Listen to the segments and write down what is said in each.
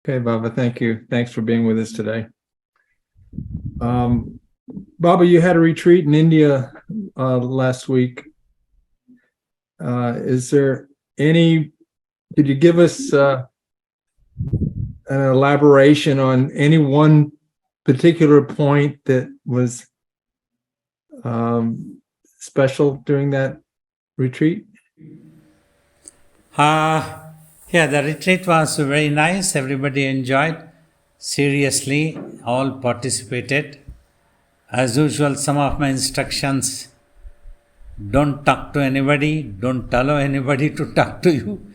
Okay, Baba, thank you. Thanks for being with us today. Baba, you had a retreat in India last week. Is there any, could you give us an elaboration on any one particular point that was special during that retreat? Yeah, the retreat was very nice. Everybody enjoyed. Seriously, all participated. As usual, some of my instructions: don't talk to anybody, don't allow anybody to talk to you,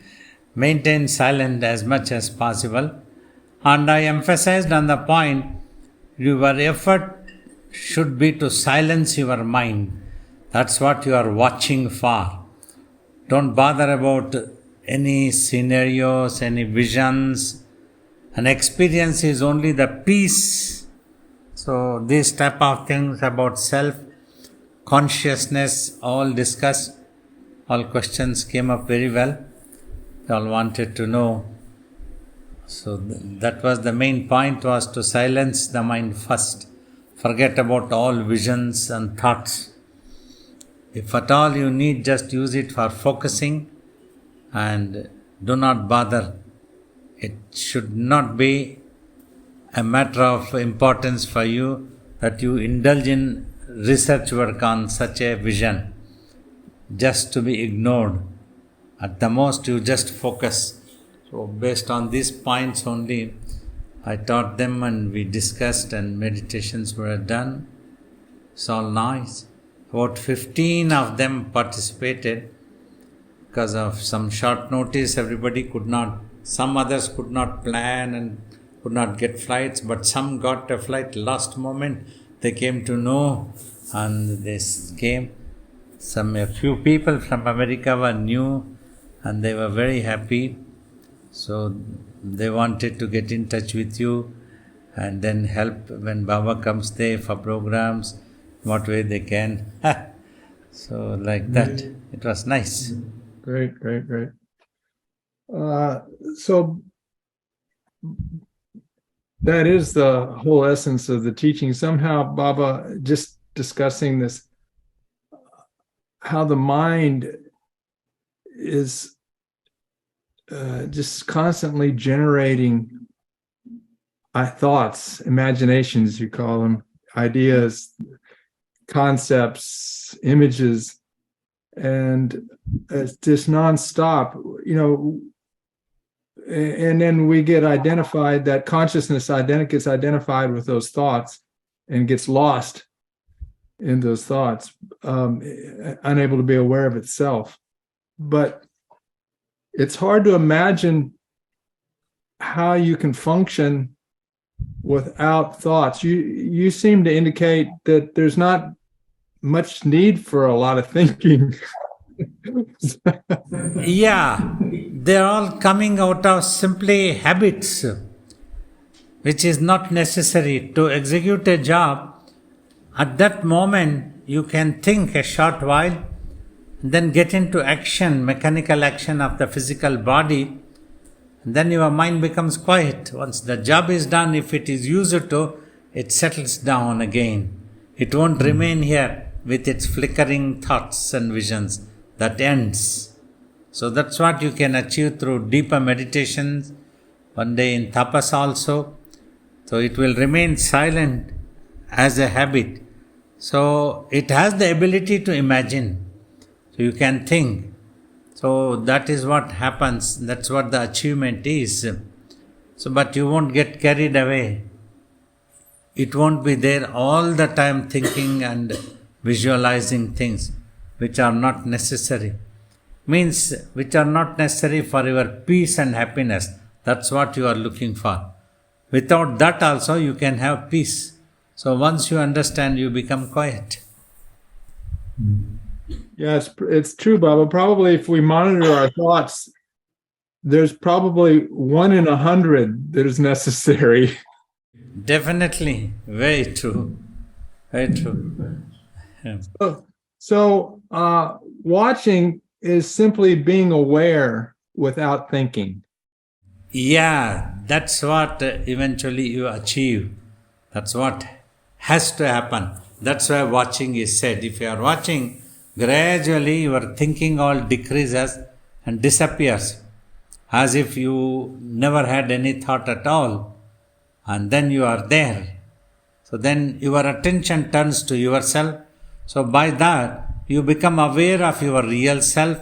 maintain silence as much as possible. And I emphasized on the point your effort should be to silence your mind. That's what you are watching for. Don't bother about any scenarios, any visions. An experience is only the peace. So these type of things about self, consciousness, all discussed. All questions came up very well. They all wanted to know. So that was the main point, was to silence the mind first. Forget about all visions and thoughts. If at all you need, just use it for focusing and do not bother. It should not be a matter of importance for you that you indulge in research work on such a vision, just to be ignored. At the most, you just focus. So based on these points only, I taught them and we discussed and meditations were done. It's all nice. About 15 of them participated. Because of some short notice, everybody could not, some others could not plan and could not get flights, but some got a flight last moment. They came to know and they came. A few people from America were new and they were very happy. So they wanted to get in touch with you and then help when Baba comes there for programs, what way they can. So like that, it was nice. Great. So that is the whole essence of the teaching. Somehow, Baba, just discussing this, how the mind is just constantly generating thoughts, imaginations, you call them, ideas, concepts, images, and it's just nonstop, and then we get identified, that consciousness gets identified with those thoughts and gets lost in those thoughts, unable to be aware of itself. But it's hard to imagine how you can function without thoughts. You seem to indicate that there's not much need for a lot of thinking. Yeah, they're all coming out of simply habits, which is not necessary to execute a job. At that moment, you can think a short while, then get into action, mechanical action of the physical body. Then your mind becomes quiet. Once the job is done, if it is used to, it settles down again. It won't remain here with its flickering thoughts and visions. That ends. So that's what you can achieve through deeper meditations. One day in tapas also. So it will remain silent as a habit. So it has the ability to imagine. So you can think. So that is what happens. That's what the achievement is. So, but you won't get carried away. It won't be there all the time thinking and visualizing things which are not necessary. Means which are not necessary for your peace and happiness. That's what you are looking for. Without that also you can have peace. So once you understand, you become quiet. Yeah, it's true, Baba. Probably if we monitor our thoughts, there's probably 1 in 100 that is necessary. Definitely. Very true. Very true. Yeah. So watching is simply being aware without thinking. Yeah, that's what eventually you achieve. That's what has to happen. That's why watching is said. If you are watching, gradually your thinking all decreases and disappears, as if you never had any thought at all, and then you are there. So then your attention turns to yourself. So by that, you become aware of your real self.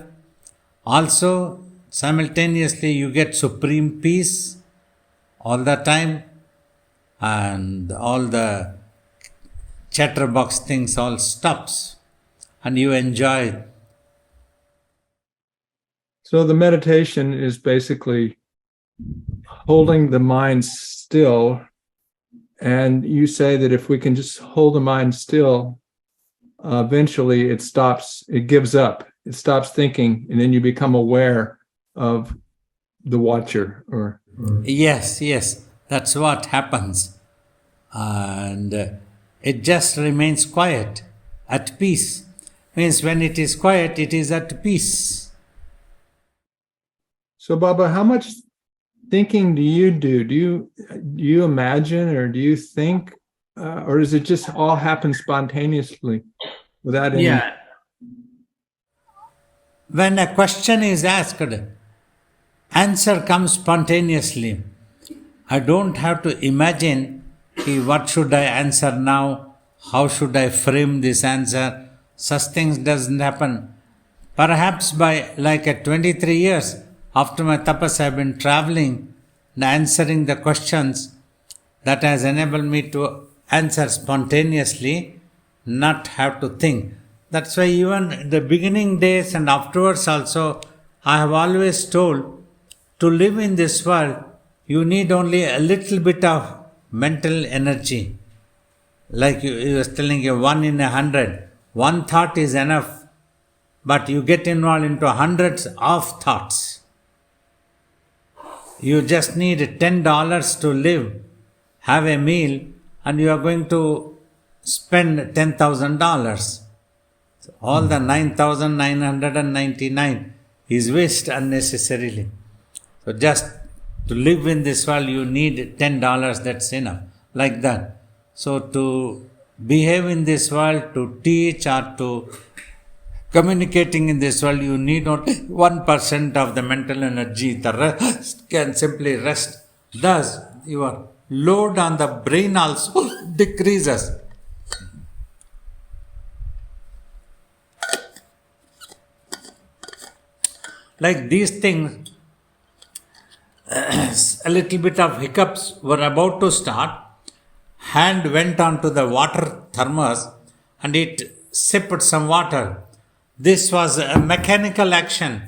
Also, simultaneously, you get supreme peace all the time, and all the chatterbox things all stops, and you enjoy. So the meditation is basically holding the mind still. And you say that if we can just hold the mind still, eventually it stops, it gives up, it stops thinking, and then you become aware of the watcher or Yes, that's what happens. And it just remains quiet, at peace. Means when it is quiet, it is at peace. So Baba, how much thinking do you do? Do you imagine, or do you think, or does it just all happen spontaneously without any? Yeah. When a question is asked, answer comes spontaneously. I don't have to imagine what should I answer now, how should I frame this answer. Such things doesn't happen. Perhaps by like at 23 years after my tapas, I have been traveling and answering the questions that has enabled me to answer spontaneously, not have to think. That's why even the beginning days and afterwards also, I have always told, to live in this world, you need only a little bit of mental energy. Like you was telling you, 1 in 100. One thought is enough, but you get involved into hundreds of thoughts. You just need $10 to live, have a meal, and you are going to spend $10,000. So all the 9,999 is waste unnecessarily. So just to live in this world, you need $10, that's enough. Like that. So to behave in this world, to teach or to communicating in this world, you need not 1% of the mental energy. The rest can simply rest. Thus, your load on the brain also decreases. Like these things, a little bit of hiccups were about to start. Hand went onto the water thermos and it sipped some water. This was a mechanical action.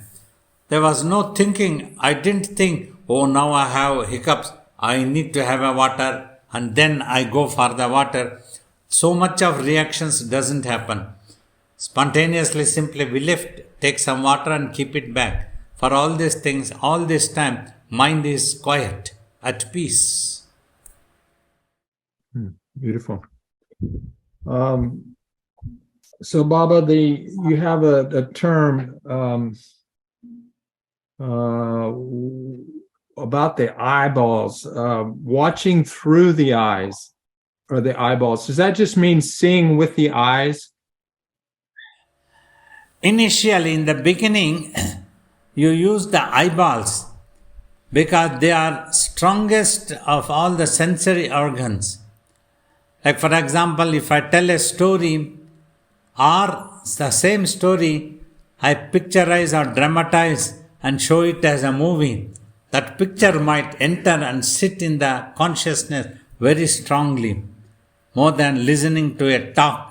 There was no thinking. I didn't think, oh, now I have hiccups, I need to have a water, and then I go for the water. So much of reactions doesn't happen. Spontaneously, simply we lift, take some water and keep it back. For all these things, all this time, mind is quiet, at peace. Beautiful. So Baba, you have a term about the eyeballs, watching through the eyes or the eyeballs. Does that just mean seeing with the eyes? Initially, in the beginning, you use the eyeballs because they are strongest of all the sensory organs. Like for example, if I tell a story or the same story, I picturize or dramatize and show it as a movie, that picture might enter and sit in the consciousness very strongly, more than listening to a talk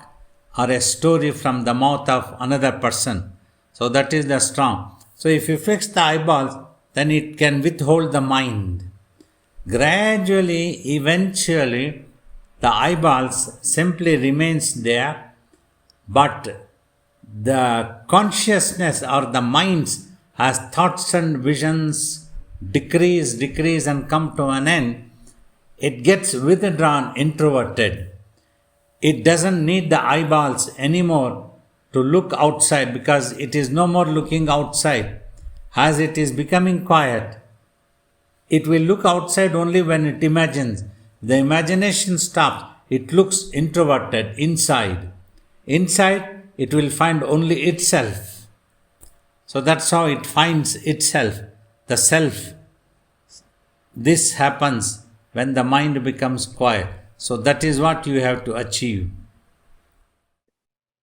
or a story from the mouth of another person. So that is the strong. So if you fix the eyeballs, then it can withhold the mind. Gradually, eventually, the eyeballs simply remains there, but the consciousness or the minds as thoughts and visions decrease and come to an end, it gets withdrawn, introverted. It doesn't need the eyeballs anymore to look outside because it is no more looking outside. As it is becoming quiet, it will look outside only when it imagines. The imagination stops. It looks introverted inside. Inside, it will find only itself. So that's how it finds itself, the self. This happens when the mind becomes quiet. So that is what you have to achieve.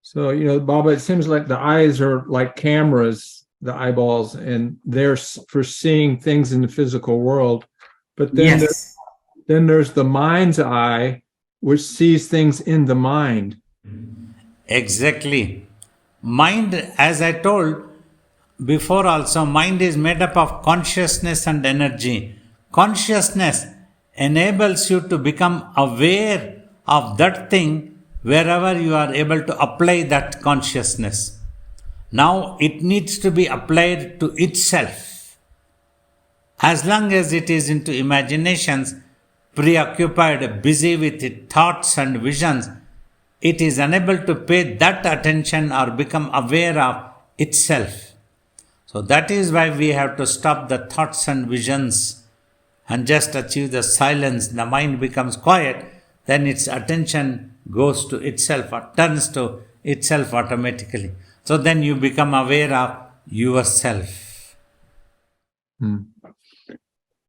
So, Baba, it seems like the eyes are like cameras, the eyeballs, and they're for seeing things in the physical world. But then, then there's the mind's eye, which sees things in the mind. Exactly. Mind, as I told before also, mind is made up of consciousness and energy. Consciousness enables you to become aware of that thing wherever you are able to apply that consciousness. Now it needs to be applied to itself. As long as it is into imaginations, preoccupied, busy with its thoughts and visions, it is unable to pay that attention or become aware of itself. So that is why we have to stop the thoughts and visions and just achieve the silence. The mind becomes quiet, then its attention goes to itself or turns to itself automatically. So then you become aware of yourself. And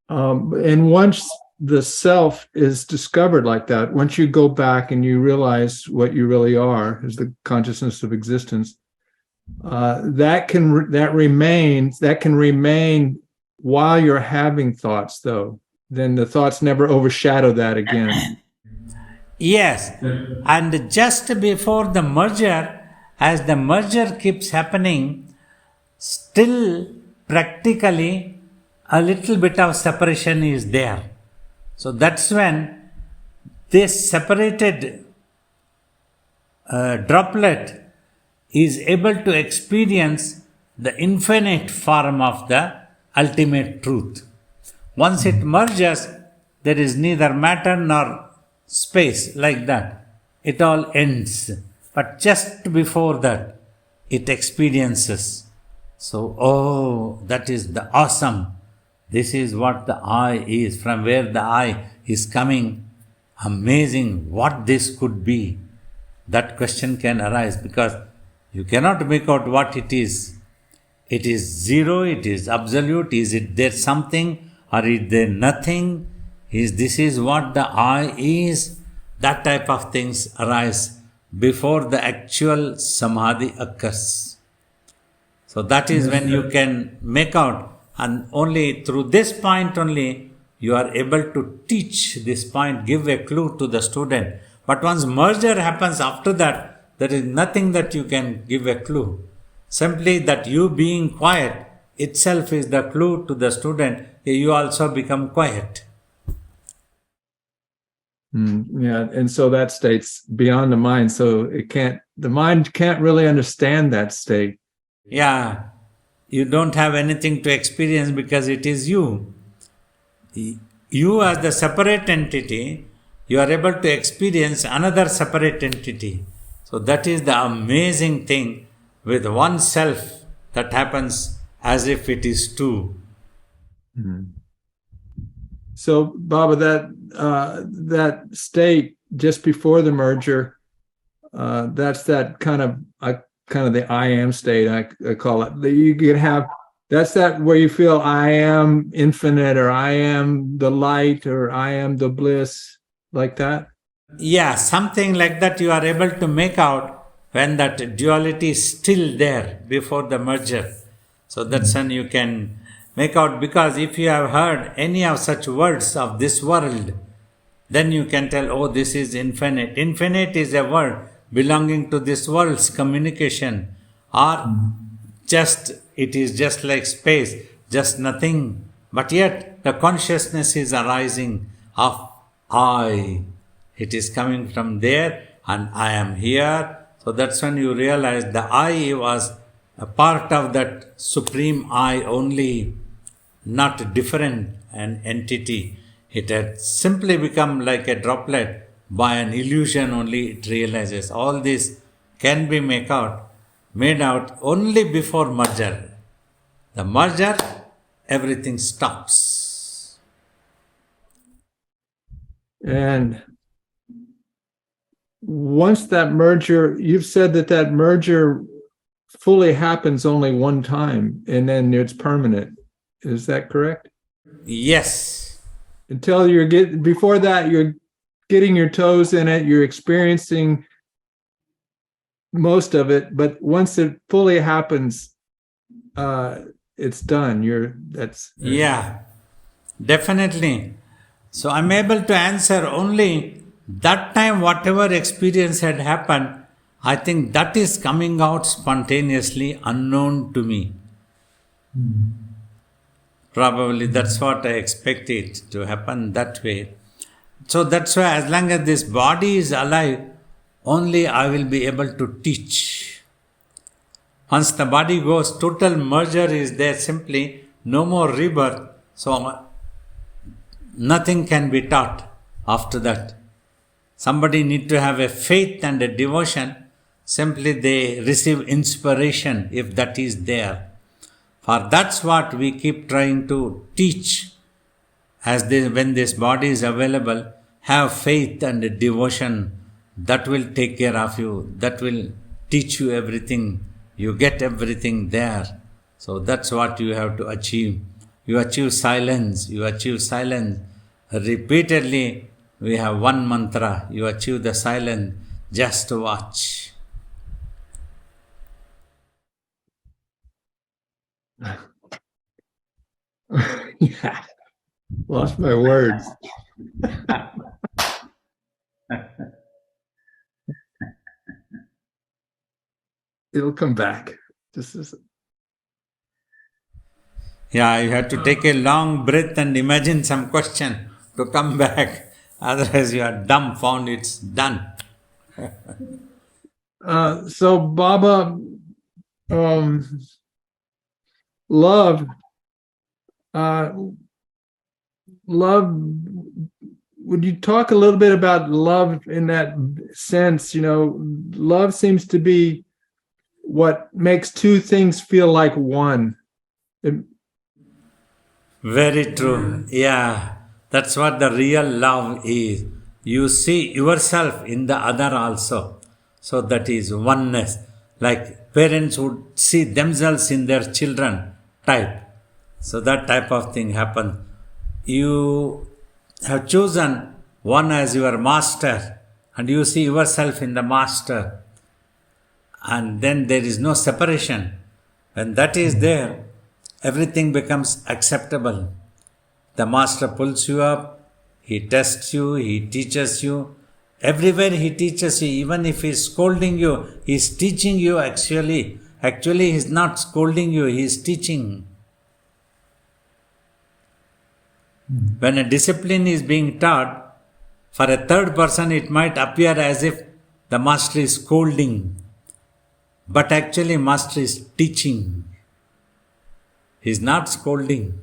once the self is discovered like that, once you go back and you realize what you really are, is the consciousness of existence, that can remain while you're having thoughts, though. Then the thoughts never overshadow that again. Yes, and just before the merger, as the merger keeps happening, still practically a little bit of separation is there. So that's when this separated droplet is able to experience the infinite form of the ultimate truth. Once it merges, there is neither matter nor space like that. It all ends. But just before that, it experiences. So, that is the awesome. This is what the I is, from where the I is coming. Amazing what this could be. That question can arise because you cannot make out what it is. It is zero, it is absolute, is it there something or is there nothing? This is what the I is? That type of things arise before the actual samadhi occurs. So that is when you can make out, and only through this point only you are able to teach this point, give a clue to the student. But once merger happens, after that, there is nothing that you can give a clue. Simply that you being quiet itself is the clue to the student. You also become quiet. Yeah, and so that state's beyond the mind. So the mind can't really understand that state. Yeah, you don't have anything to experience because it is you. You as the separate entity, you are able to experience another separate entity. So that is the amazing thing with oneself that happens as if it is two. So, Baba, that state just before the merger, that's that kind of the I am state, I call it. That you could have. That's that where you feel I am infinite, or I am the light, or I am the bliss, like that. Yeah, something like that you are able to make out when that duality is still there before the merger. So that's when you can make out, because if you have heard any of such words of this world, then you can tell, oh, this is infinite. Infinite is a word belonging to this world's communication, or it is just like space, just nothing. But yet the consciousness is arising of I. It is coming from there and I am here. So that's when you realize the I was a part of that supreme I only, not different an entity. It had simply become like a droplet. By an illusion only it realizes. All this can be made out only before merger. The merger, everything stops. And once that merger, you've said that that merger fully happens only one time and then it's permanent. Is that correct? Yes. Until before that, you're getting your toes in it, you're experiencing most of it, but once it fully happens, it's done. Yeah, definitely. So I'm able to answer only that time, whatever experience had happened, I think that is coming out spontaneously, unknown to me. Probably that's what I expect it to happen that way. So that's why, as long as this body is alive, only I will be able to teach. Once the body goes, total merger is there, simply no more rebirth. So nothing can be taught after that. Somebody need to have a faith and a devotion. Simply they receive inspiration if that is there. For that's what we keep trying to teach. When this body is available, have faith and a devotion. That will take care of you. That will teach you everything. You get everything there. So that's what you have to achieve. You achieve silence. You achieve silence. Repeatedly, we have one mantra. You achieve the silence. Just watch. Yeah. Lost my words. It'll come back. Yeah, you have to take a long breath and imagine some question to come back. Otherwise, you are dumbfounded. It's done. So, Baba, love, would you talk a little bit about love in that sense? Love seems to be what makes two things feel like one. Very true. Yeah, that's what the real love is. You see yourself in the other also. So that is oneness. Like parents would see themselves in their children type. So that type of thing happens. You have chosen one as your master and you see yourself in the master. And then there is no separation. When that is there, everything becomes acceptable. The master pulls you up, he tests you, he teaches you. Everywhere he teaches you, even if he's scolding you, he's teaching you actually. Actually, he's not scolding you, he's teaching. When a discipline is being taught, for a third person it might appear as if the master is scolding. But actually, master is teaching. He's not scolding.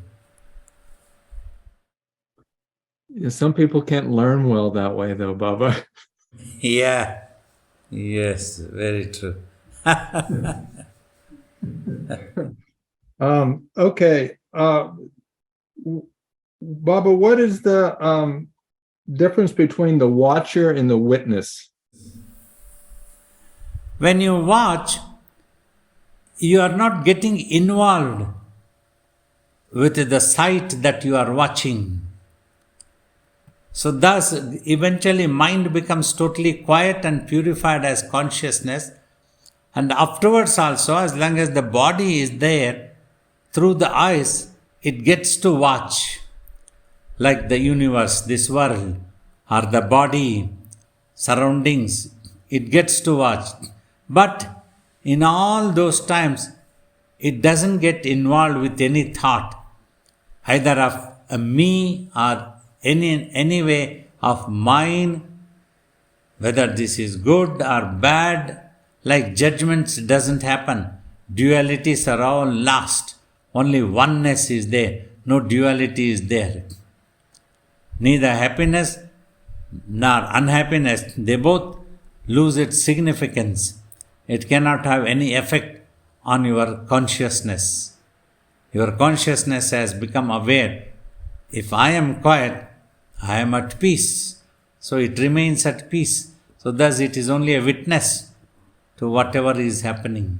Some people can't learn well that way, though, Baba. Yeah. Yes, very true. Okay. Baba, what is the difference between the watcher and the witness? When you watch, you are not getting involved with the sight that you are watching. So thus, eventually mind becomes totally quiet and purified as consciousness. And afterwards also, as long as the body is there, through the eyes, it gets to watch. Like the universe, this world, or the body, surroundings, it gets to watch. But in all those times, it doesn't get involved with any thought, either of a me or any way of mine, whether this is good or bad. Like judgments doesn't happen. Dualities are all lost. Only oneness is there. No duality is there. Neither happiness nor unhappiness, they both lose its significance. It cannot have any effect on your consciousness. Your consciousness has become aware. If I am quiet, I am at peace. So it remains at peace. So thus it is only a witness to whatever is happening.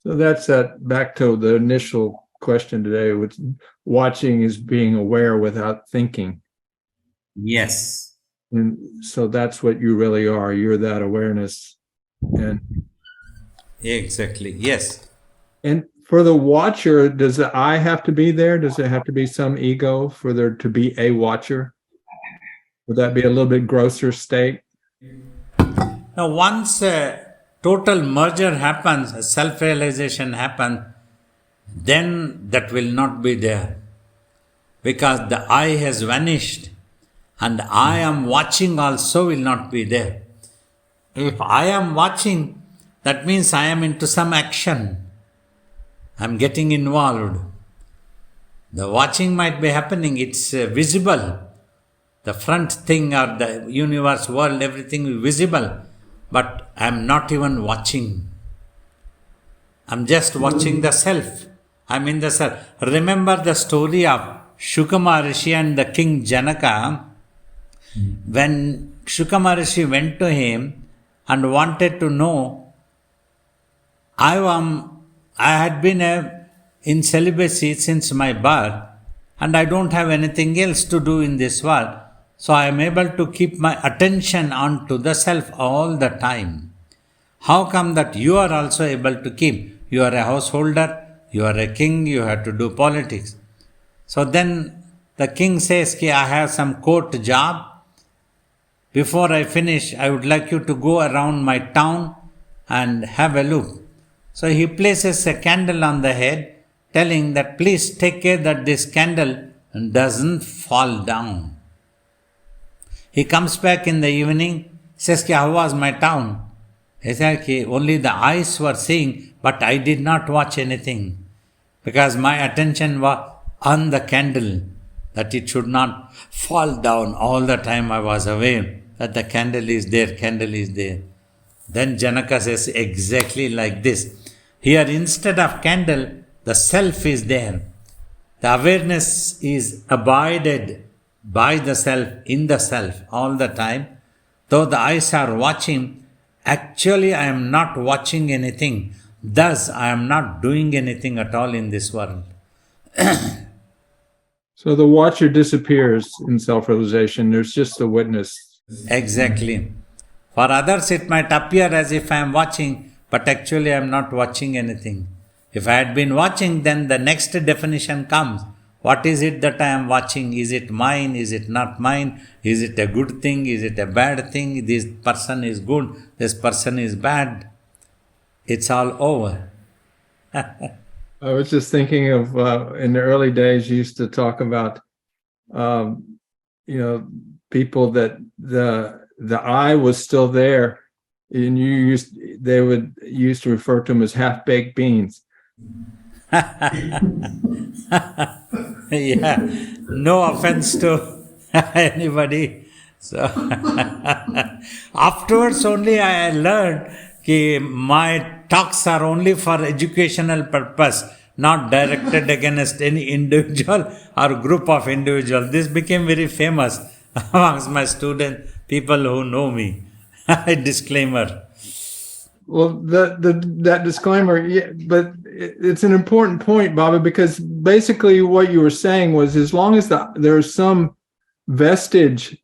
So that's that back to the initial question today, which watching is being aware without thinking. Yes. And so that's what you really are. You're that awareness. Exactly. Yes. And for the watcher, does the I have to be there? Does there have to be some ego for there to be a watcher? Would that be a little bit grosser state? Now, once a total merger happens, a self-realization happens, then that will not be there. Because the I has vanished and I am watching also will not be there. If I am watching, that means I am into some action. I am getting involved. The watching might be happening, it's visible. The front thing or the universe, world, everything is visible. But I am not even watching. I am just watching the self. I am in the self. Remember the story of Shuka Maharishi and the king Janaka. When Shuka Maharishi went to him and wanted to know, I had been in celibacy since my birth and I don't have anything else to do in this world. So I am able to keep my attention on to the self all the time. How come that you are also able to keep? You are a householder, you are a king, you have to do politics. So then the king says, I have some court job. Before I finish, I would like you to go around my town and have a look. So he places a candle on the head, telling that please take care that this candle doesn't fall down. He comes back in the evening, says, how was my town? He said, only the eyes were seeing, but I did not watch anything. Because my attention was on the candle, that it should not fall down. All the time I was aware that the candle is there, candle is there. Then Janaka says exactly like this. Here instead of candle, the self is there. The awareness is abided by the self, in the self, all the time. Though the eyes are watching, actually I am not watching anything. Thus, I am not doing anything at all in this world. So the watcher disappears in self-realization. There's just a witness. Exactly. For others, it might appear as if I am watching, but actually I am not watching anything. If I had been watching, then the next definition comes. What is it that I am watching? Is it mine? Is it not mine? Is it a good thing? Is it a bad thing? This person is good. This person is bad. It's all over. I was just thinking of in the early days, you used to talk about, people that the I was still there, and they would used to refer to them as half-baked beans. Yeah, no offense to anybody. So afterwards only I learned that my talks are only for educational purpose, not directed against any individual or group of individuals. This became very famous amongst my students, people who know me. Disclaimer. Well, that disclaimer, yeah, but it's an important point, Baba, because basically what you were saying was, as long as there's some vestige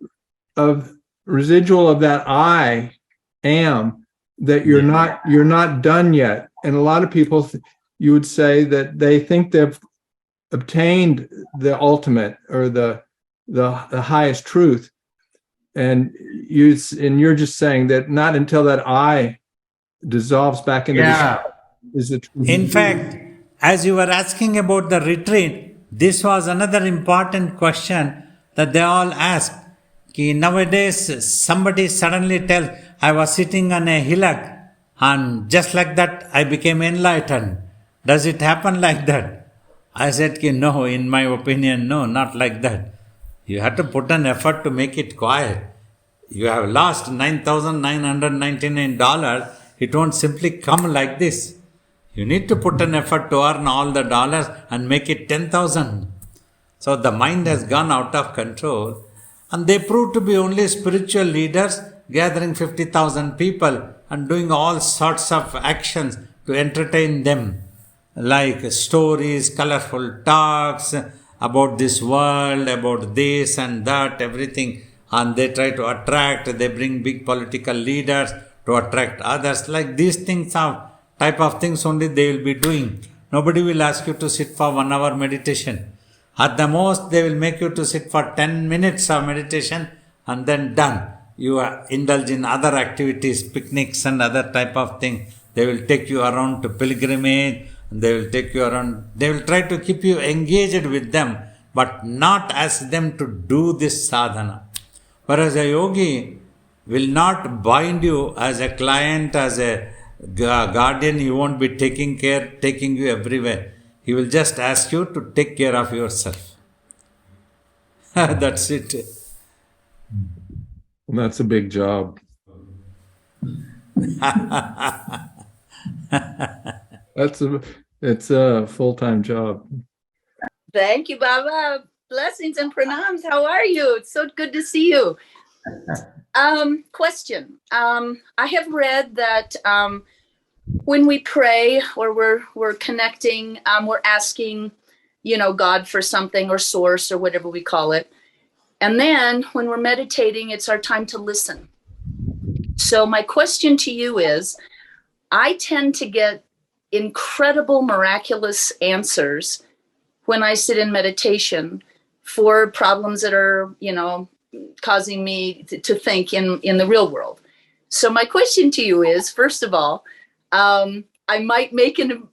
of residual of that I am, that you're not done yet. And a lot of people, you would say that they think they've obtained the ultimate or the highest truth, and you're just saying that not until that I dissolves back into is it. In fact, as you were asking about the retreat, this was another important question that they all ask. Nowadays, somebody suddenly tells, I was sitting on a hillock and just like that I became enlightened. Does it happen like that? I said, no, in my opinion, no, not like that. You have to put an effort to make it quiet. You have lost $9,999. It won't simply come like this. You need to put an effort to earn all the dollars and make it 10,000. So the mind has gone out of control. And they proved to be only spiritual leaders gathering 50,000 people and doing all sorts of actions to entertain them, like stories, colorful talks about this world, about this and that, everything. And they try to attract, they bring big political leaders to attract others. Like these things are type of things only they will be doing. Nobody will ask you to sit for 1 hour meditation. At the most, they will make you to sit for 10 minutes of meditation and then done. You indulge in other activities, picnics and other type of thing. They will take you around to pilgrimage. They will take you around. They will try to keep you engaged with them, but not ask them to do this sadhana. Whereas a yogi will not bind you as a client, as a guardian. He won't be taking you everywhere. He will just ask you to take care of yourself. That's it. And that's a big job. It's a full-time job. Thank you, Baba. Blessings and pranams. How are you? It's so good to see you. Question. I have read that when we pray or we're connecting, we're asking, God for something or source or whatever we call it. And then when we're meditating, it's our time to listen. So my question to you is, I tend to get incredible, miraculous answers when I sit in meditation for problems that are, causing me to think in the real world. So my question to you is, first of all, I might make an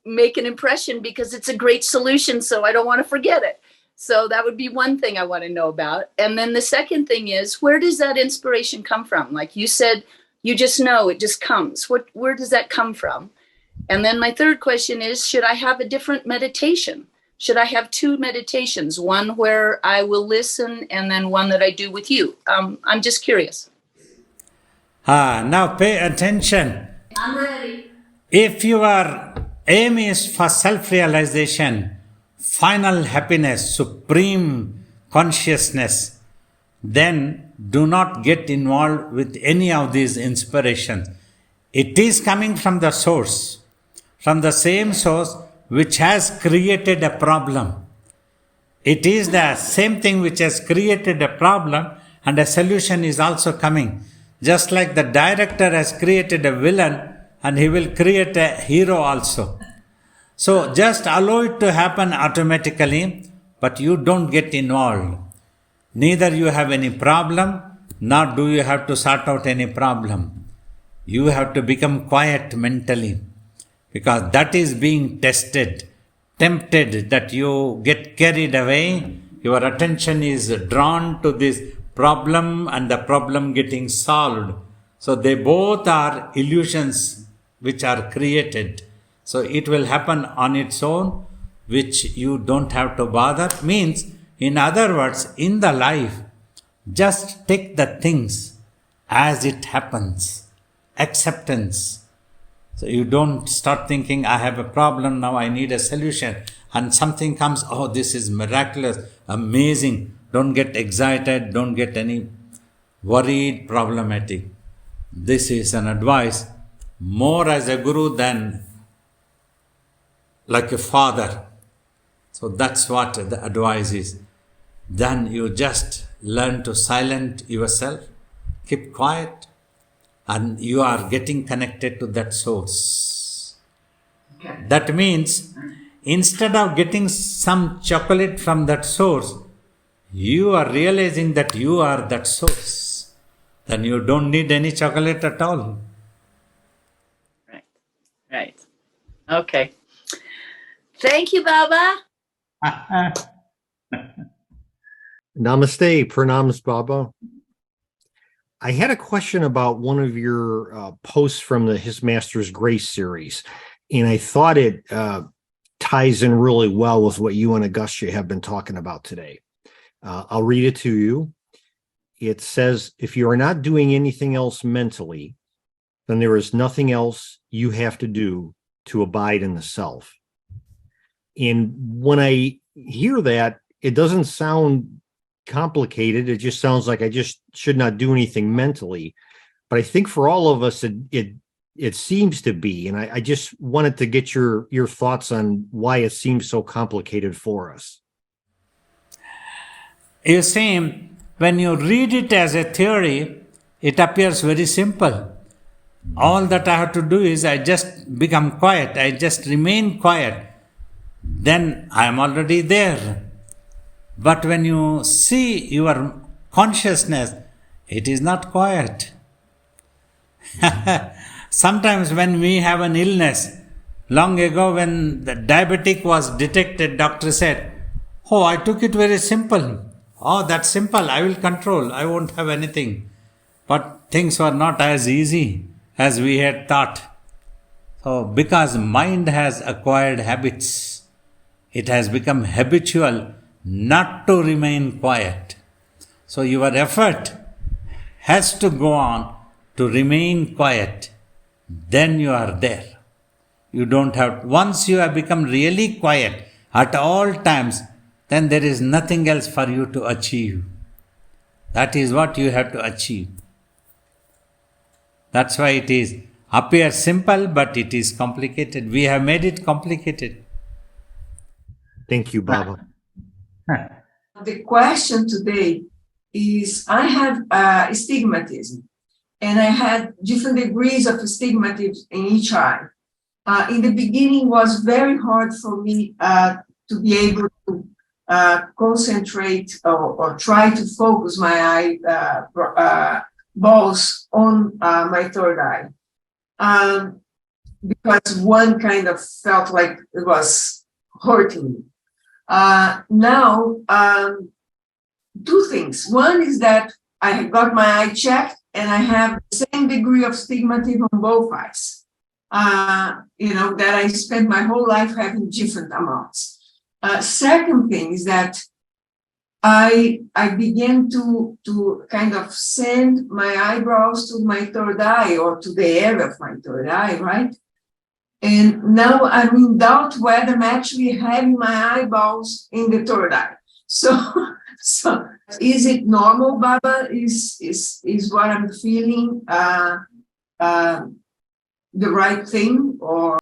impression because it's a great solution, so I don't want to forget it. So that would be one thing I want to know about. And then the second thing is, where does that inspiration come from? Like you said, you just know, it just comes. Where does that come from? And then my third question is, should I have a different meditation? Should I have 2 meditations, one where I will listen and then one that I do with you? I'm just curious. Now pay attention. I'm ready. If your aim is for self-realization, final happiness, supreme consciousness, then do not get involved with any of these inspirations. It is coming from the source, from the same source which has created a problem. It is the same thing which has created a problem, and a solution is also coming. Just like the director has created a villain, and he will create a hero also. So just allow it to happen automatically, but you don't get involved. Neither you have any problem, nor do you have to sort out any problem. You have to become quiet mentally, because that is being tested, tempted that you get carried away. Your attention is drawn to this problem and the problem getting solved. So they both are illusions which are created. So it will happen on its own, which you don't have to bother. Means, in other words, in the life, just take the things as it happens. Acceptance. So you don't start thinking, I have a problem, now I need a solution. And something comes, oh, this is miraculous, amazing. Don't get excited, don't get any worried, problematic. This is an advice more as a guru than like a father. So that's what the advice is. Then you just learn to silence yourself, keep quiet, and you are getting connected to that source. Okay. That means, instead of getting some chocolate from that source, you are realizing that you are that source. Then you don't need any chocolate at all. Right. Okay. Thank you, Baba. Namaste, pranams, Baba. I had a question about one of your posts from the His Master's Grace series, and I thought it ties in really well with what you and Agastya have been talking about today. I'll read it to you. It says, if you are not doing anything else mentally, then there is nothing else you have to do to abide in the self. And when I hear that, it doesn't sound complicated. It just sounds like I just should not do anything mentally. But I think for all of us, it seems to be. And I just wanted to get your thoughts on why it seems so complicated for us. You see, when you read it as a theory, it appears very simple. All that I have to do is I just become quiet. I just remain quiet. Then I am already there. But when you see your consciousness, it is not quiet. Sometimes when we have an illness, long ago when the diabetic was detected, doctor said, "Oh, I took it very simple. Oh, that's simple. I will control. I won't have anything." But things were not as easy as we had thought. So, because mind has acquired habits, it has become habitual not to remain quiet. So, your effort has to go on to remain quiet. Then you are there. You don't have, once you have become really quiet at all times, then there is nothing else for you to achieve. That is what you have to achieve. That's why it appears simple, but it is complicated. We have made it complicated. Thank you, Baba. The question today is, I have astigmatism, and I had different degrees of astigmatism in each eye. In the beginning, was very hard for me to be able to concentrate or try to focus my eye balls on my third eye, because one kind of felt like it was hurting me. Now, two things. One is that I got my eye checked and I have the same degree of astigmatism on both eyes. That I spent my whole life having different amounts. Second thing is that I began to kind of send my eyebrows to my third eye, or to the area of my third eye, right? And now I'm in doubt whether I'm actually having my eyeballs in the third eye. So is it normal, Baba? Is what I'm feeling the right thing, or?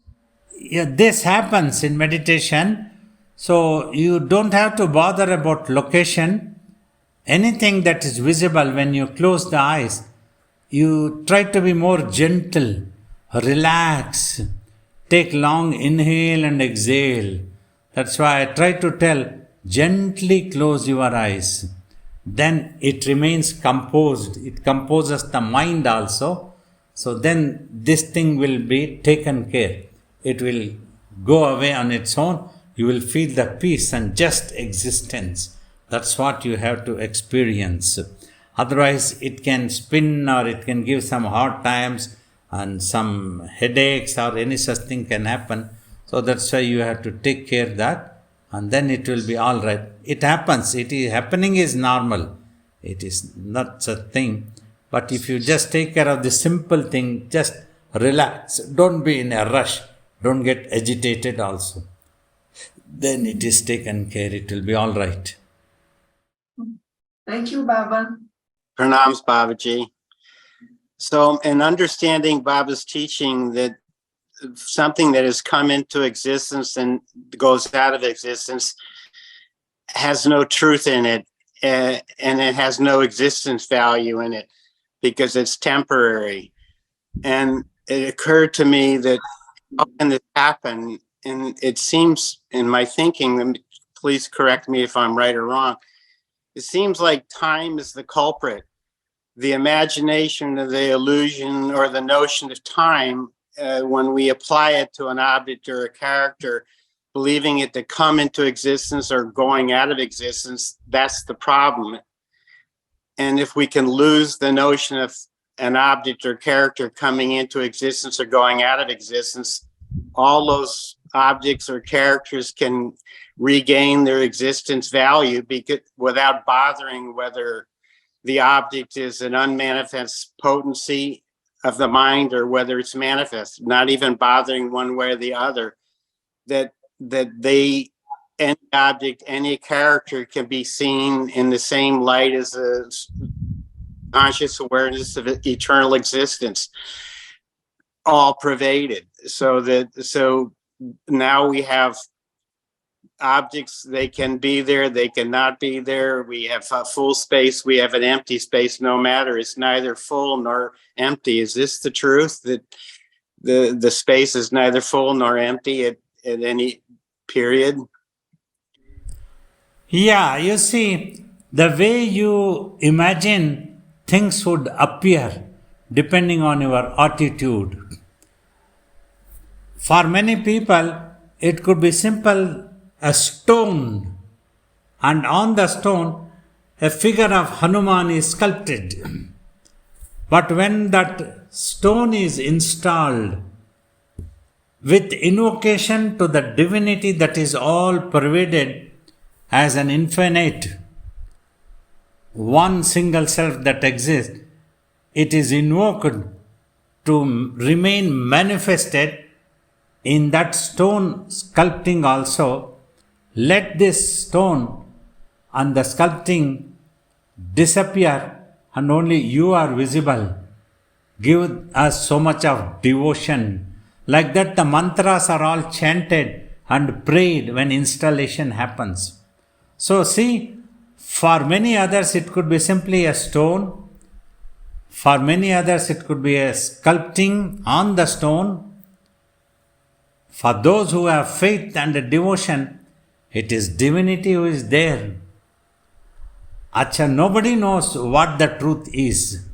Yeah, this happens in meditation. So you don't have to bother about location. Anything that is visible when you close the eyes, you try to be more gentle, relax, take long inhale and exhale. That's why I try to tell, gently close your eyes. Then it remains composed. It composes the mind also. So then this thing will be taken care. It will go away on its own. You will feel the peace and just existence. That's what you have to experience. Otherwise, it can spin, or it can give some hard times and some headaches, or any such thing can happen. So that's why you have to take care of that, and then it will be all right. It happens. Happening is normal. It is not such thing. But if you just take care of the simple thing, just relax. Don't be in a rush. Don't get agitated also. Then it is taken care. It will be all right. Thank you, Baba. Pranams, Babaji. So in understanding Baba's teaching that something that has come into existence and goes out of existence has no truth in it, and it has no existence value in it because it's temporary. And it occurred to me that how can this happen? And it seems in my thinking, and please correct me if I'm right or wrong, it seems like time is the culprit. The imagination of the illusion or the notion of time, when we apply it to an object or a character, believing it to come into existence or going out of existence, that's the problem. And if we can lose the notion of an object or character coming into existence or going out of existence, all those objects or characters can regain their existence value without bothering whether the object is an unmanifest potency of the mind or whether it's manifest, not even bothering one way or the other, that they any object, any character can be seen in the same light as a conscious awareness of eternal existence, all pervaded. So now we have objects, they can be there, they cannot be there. We have a full space, we have an empty space, no matter. It's neither full nor empty. Is this the truth, that the space is neither full nor empty at any period? Yeah, you see, the way you imagine things would appear depending on your attitude. For many people, it could be simple, a stone, and on the stone, a figure of Hanuman is sculpted. But when that stone is installed with invocation to the divinity that is all pervaded as an infinite, one single self that exists, it is invoked to remain manifested in that stone sculpting also. Let this stone and the sculpting disappear and only you are visible. Give us so much of devotion. Like that, the mantras are all chanted and prayed when installation happens. So see, for many others it could be simply a stone. For many others it could be a sculpting on the stone. For those who have faith and devotion, it is divinity who is there. Acha, nobody knows what the truth is.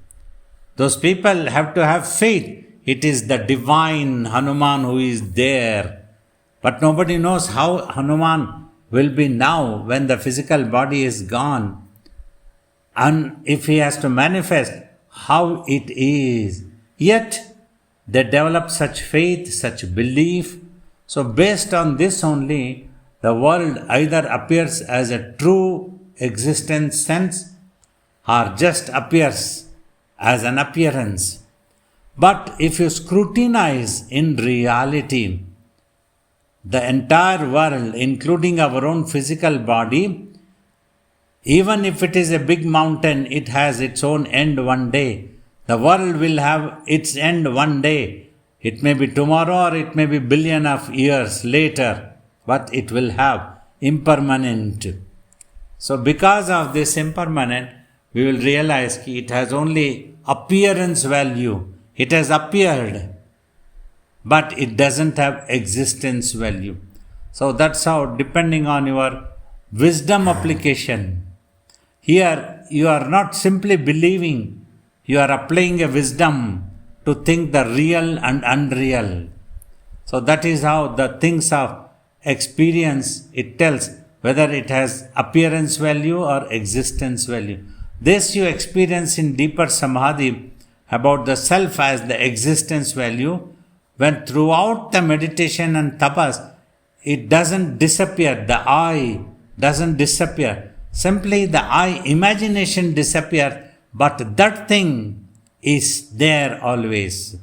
Those people have to have faith. It is the divine Hanuman who is there. But nobody knows how Hanuman will be now when the physical body is gone. And if he has to manifest, how it is. Yet, they develop such faith, such belief. So based on this only, the world either appears as a true existence sense or just appears as an appearance. But if you scrutinize in reality, the entire world, including our own physical body, even if it is a big mountain, it has its own end one day. The world will have its end one day. It may be tomorrow or it may be billion of years later, but it will have impermanent. So because of this impermanent, we will realize that it has only appearance value. It has appeared, but it doesn't have existence value. So that's how, depending on your wisdom application, here you are not simply believing, you are applying a wisdom to think the real and unreal. So that is how the things of experience, it tells whether it has appearance value or existence value. This you experience in deeper samadhi about the self as the existence value, when throughout the meditation and tapas, it doesn't disappear, the I doesn't disappear. Simply the I imagination disappears, but that thing is there always.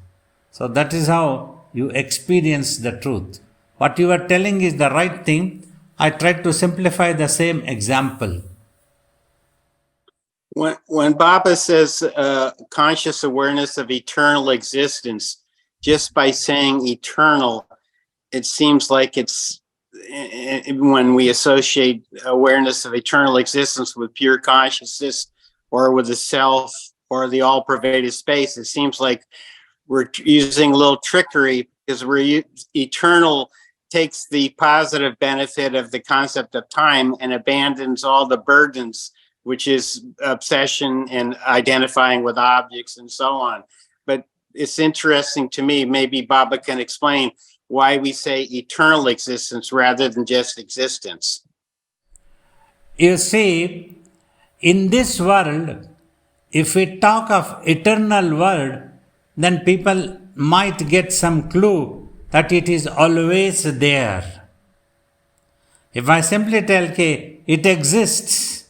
So that is how you experience the truth. What you are telling is the right thing. I tried to simplify the same example. When Baba says conscious awareness of eternal existence, just by saying eternal, it seems like it's, when we associate awareness of eternal existence with pure consciousness or with the self or the all-pervading space, it seems like we're using a little trickery, because eternal takes the positive benefit of the concept of time and abandons all the burdens, which is obsession and identifying with objects and so on. But it's interesting to me, maybe Baba can explain why we say eternal existence rather than just existence. You see, in this world, if we talk of eternal world, then people might get some clue that it is always there. If I simply tell it exists,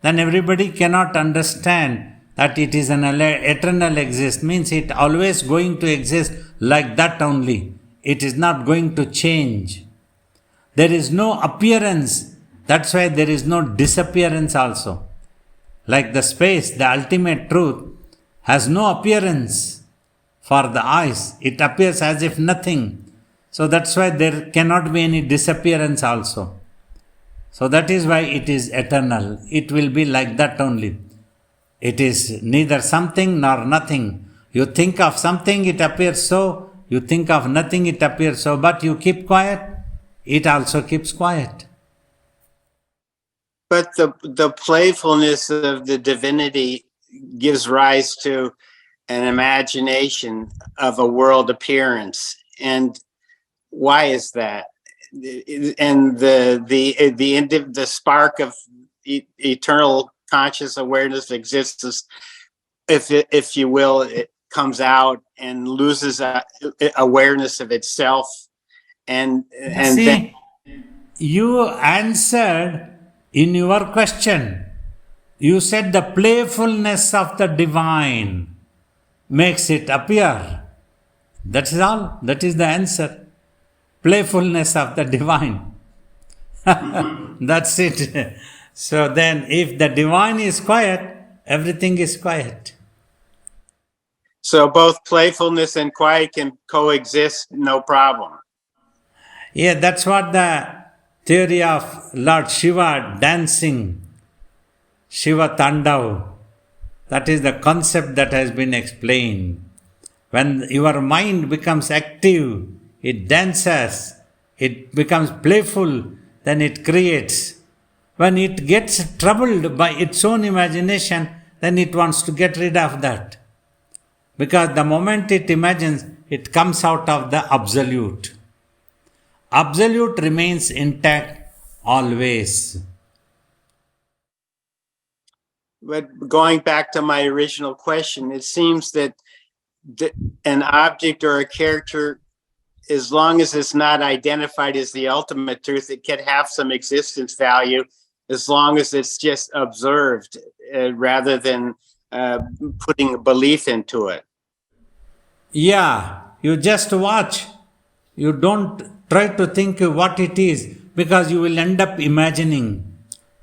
then everybody cannot understand that it is an eternal exist, means it always going to exist like that only. It is not going to change. There is no appearance. That's why there is no disappearance also. Like the space, the ultimate truth, has no appearance for the eyes. It appears as if nothing. So that's why there cannot be any disappearance also. So that is why it is eternal. It will be like that only. It is neither something nor nothing. You think of something, it appears so. You think of nothing, it appears so. But you keep quiet, it also keeps quiet. But the playfulness of the divinity gives rise to an imagination of a world appearance. And why is that? And the spark of eternal conscious awareness existence, if you will, it comes out and loses awareness of itself. And See, then you answered in your question. You said the playfulness of the divine makes it appear. That is all. That is the answer. Playfulness of the divine. That's it. So then, if the divine is quiet, everything is quiet. so both playfulness and quiet can coexist, no problem. Yeah, that's what the theory of Lord Shiva dancing, Shiva Tandav, that is the concept that has been explained. When your mind becomes active, it dances, it becomes playful, then it creates. When it gets troubled by its own imagination, then it wants to get rid of that. Because the moment it imagines, it comes out of the absolute. Absolute remains intact always. But going back to my original question, it seems that an object or a character, as long as it's not identified as the ultimate truth, it can have some existence value as long as it's just observed rather than putting a belief into it. Yeah, you just watch. You don't try to think what it is because you will end up imagining.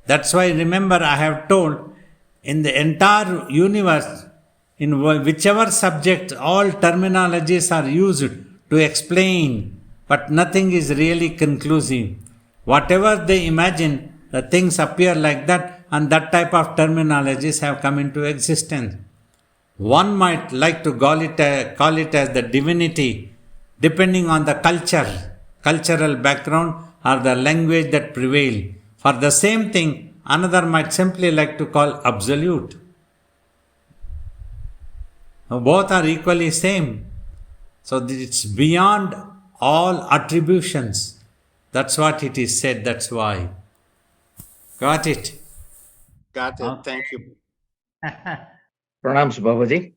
That's why, remember, I have told in the entire universe, in whichever subject, all terminologies are used to explain, but nothing is really conclusive. Whatever they imagine, the things appear like that, and that type of terminologies have come into existence. One might like to call it as the divinity, depending on the cultural background or the language that prevail. For the same thing, another might simply like to call absolute. Both are equally same. So it's beyond all attributions. That's what it is said, that's why. Got it? Got it. Thank you. Pranams, Babaji.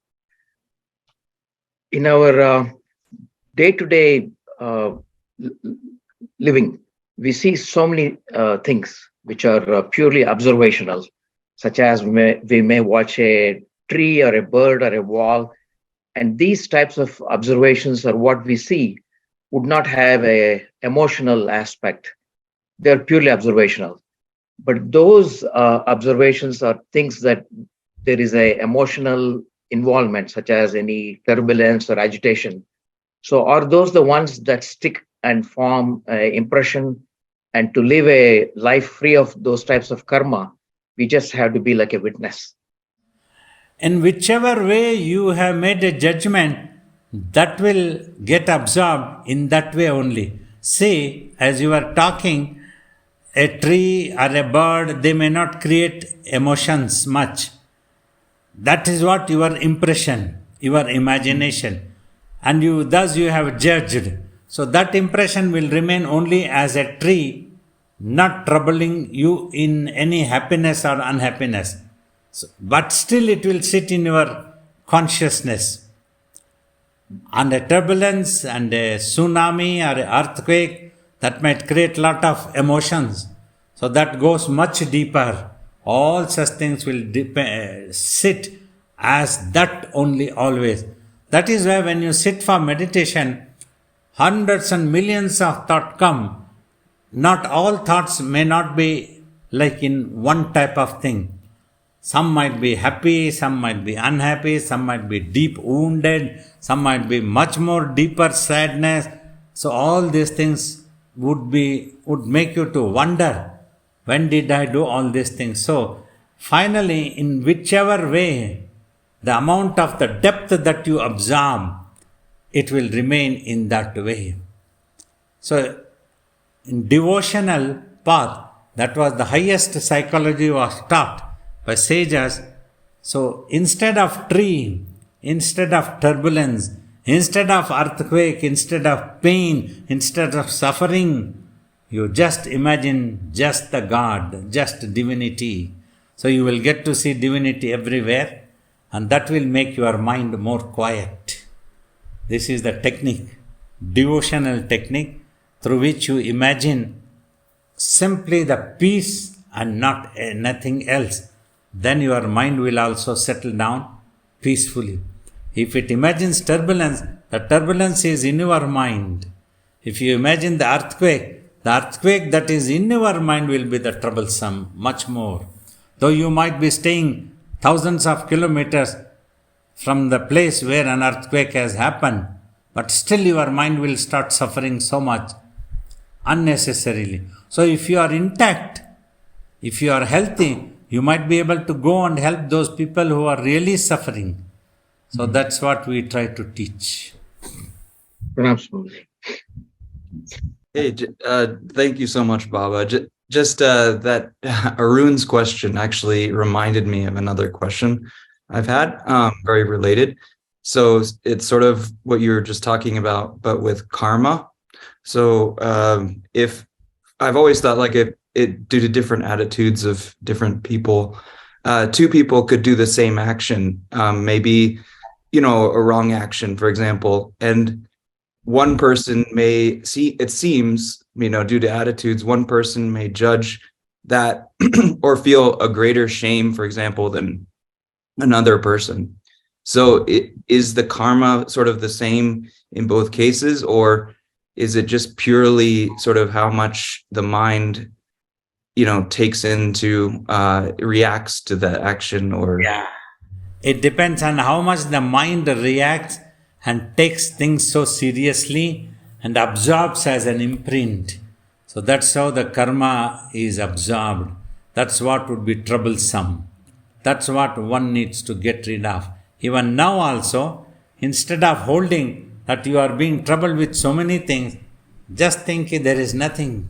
In our day-to-day living, we see so many things which are purely observational, such as we may watch a tree or a bird or a wall, and these types of observations or what we see would not have a emotional aspect. They're purely observational. But those observations are things that there is a emotional involvement, such as any turbulence or agitation. So are those the ones that stick and form an impression? And to live a life free of those types of karma, we just have to be like a witness. In whichever way you have made a judgment, that will get absorbed in that way only. See, as you are talking, a tree or a bird, they may not create emotions much. That is what your impression, your imagination. And thus you have judged. So that impression will remain only as a tree, not troubling you in any happiness or unhappiness. So, but still it will sit in your consciousness. And a turbulence and a tsunami or an earthquake, that might create a lot of emotions. So that goes much deeper. All such things will sit as that only always. That is why when you sit for meditation, hundreds and millions of thoughts come. not all thoughts may not be like in one type of thing. Some might be happy, some might be unhappy, some might be deep wounded, some might be much more deeper sadness. So all these things would make you to wonder, when did I do all these things? So finally, in whichever way, the amount of the depth that you absorb, it will remain in that way. So in devotional path, that was the highest psychology was taught by sages. So instead of tree, instead of turbulence, instead of earthquake, instead of pain, instead of suffering, you just imagine just the God, just divinity. So you will get to see divinity everywhere, and that will make your mind more quiet. This is the technique, devotional technique, through which you imagine simply the peace and nothing else. Then your mind will also settle down peacefully. If it imagines turbulence, the turbulence is in your mind. If you imagine the earthquake that is in your mind will be the troublesome, much more. Though you might be staying thousands of kilometers from the place where an earthquake has happened, but still your mind will start suffering so much unnecessarily. So if you are intact, if you are healthy, you might be able to go and help those people who are really suffering. So that's what we try to teach. Hey, thank you so much, Baba. Just that Arun's question actually reminded me of another question I've had, very related. So it's sort of what you were just talking about, but with karma. So if I've always thought like if it due to different attitudes of different people, two people could do the same action, maybe, a wrong action, for example, and one person may see, it seems, due to attitudes, one person may judge that or feel a greater shame, for example, than another person. So is the karma sort of the same in both cases, or is it just purely sort of how much the mind, takes into, reacts to the action? Or It depends on how much the mind reacts and takes things so seriously and absorbs as an imprint. So that's how the karma is absorbed. That's what would be troublesome. That's what one needs to get rid of. Even now also, instead of holding that you are being troubled with so many things, just think there is nothing.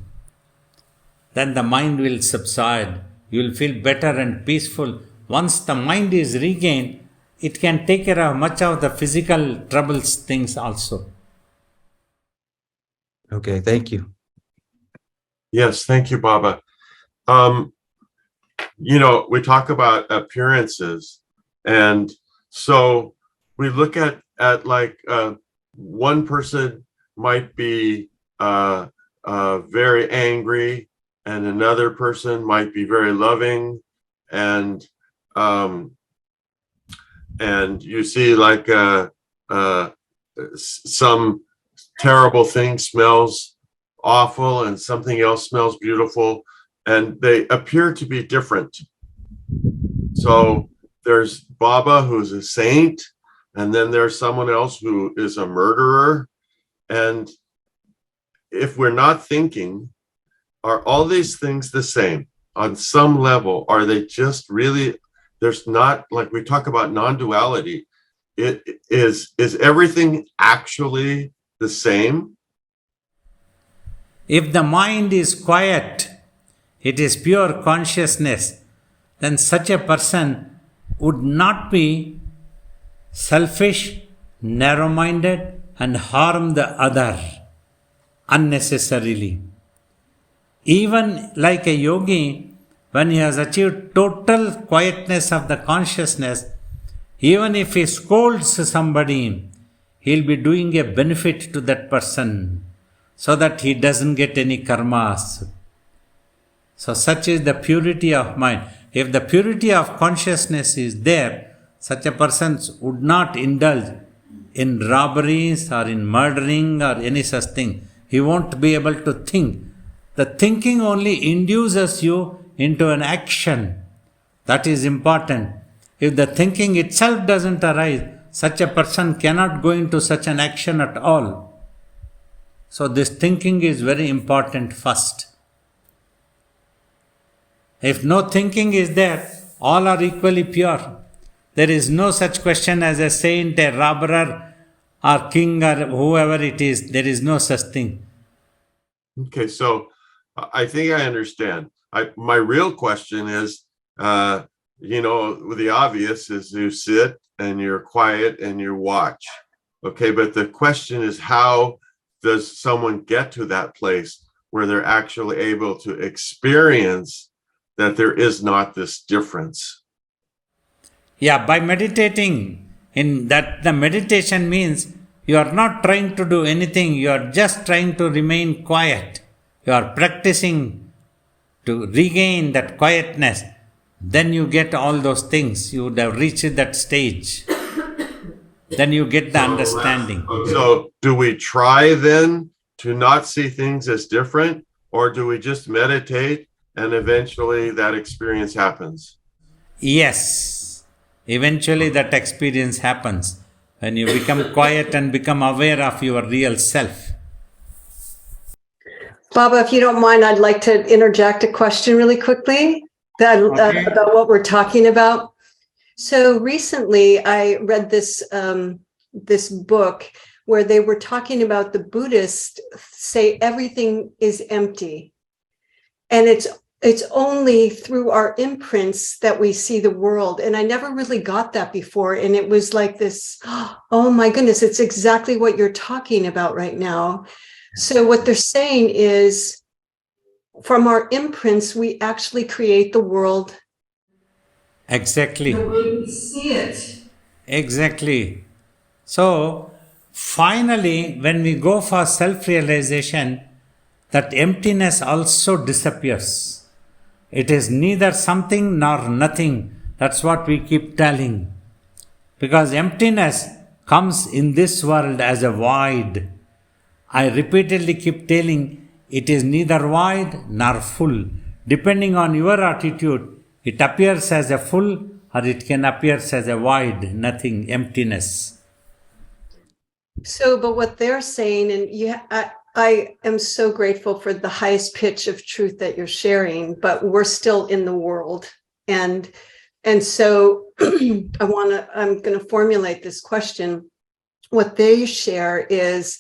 Then the mind will subside. You will feel better and peaceful. Once the mind is regained, it can take care of much of the physical troubles things also. Okay, thank you. Yes, thank you, Baba. We talk about appearances, and so we look at like one person might be very angry, and another person might be very loving, and you see like some terrible thing smells awful and something else smells beautiful, and they appear to be different. So there's Baba, who's a saint, and then there's someone else who is a murderer. And if we're not thinking, are all these things the same on some level? Are they just really, there's not, like we talk about non-duality, is everything actually the same? If the mind is quiet, it is pure consciousness, then such a person would not be selfish, narrow-minded, and harm the other unnecessarily. Even like a yogi, when he has achieved total quietness of the consciousness, even if he scolds somebody, he'll be doing a benefit to that person so that he doesn't get any karmas. So such is the purity of mind. If the purity of consciousness is there, such a person would not indulge in robberies or in murdering or any such thing. He won't be able to think The thinking only induces you into an action. That is important. If the thinking itself doesn't arise, such a person cannot go into such an action at all. So this thinking is very important first. If no thinking is there, all are equally pure. There is no such question as a saint, a robber, or king, or whoever it is. There is no such thing. Okay, so I think I understand. My real question is, the obvious is you sit and you're quiet and you watch. Okay, but the question is, how does someone get to that place where they're actually able to experience that there is not this difference? Yeah, by meditating, in that the meditation means you are not trying to do anything, you are just trying to remain quiet. You are practicing to regain that quietness. Then you get all those things. You would have reached that stage. Then you get the understanding. So do we try then to not see things as different, or do we just meditate and eventually that experience happens? Yes, eventually that experience happens when you become quiet and become aware of your real self. Baba, if you don't mind, I'd like to interject a question really quickly about what we're talking about. So recently I read this book where they were talking about the Buddhists say everything is empty. And it's only through our imprints that we see the world. And I never really got that before. And it was like this, oh my goodness, it's exactly what you're talking about right now. So what they're saying is, from our imprints, we actually create the world. Exactly. The way we see it. Exactly. So, finally, when we go for self-realization, that emptiness also disappears. It is neither something nor nothing. That's what we keep telling. Because emptiness comes in this world as a void. I repeatedly keep telling, it is neither void nor full. Depending on your attitude, it appears as a full or it can appear as a void, nothing, emptiness. So, but what they're saying, and I am so grateful for the highest pitch of truth that you're sharing, but we're still in the world. And so I'm going to formulate this question. What they share is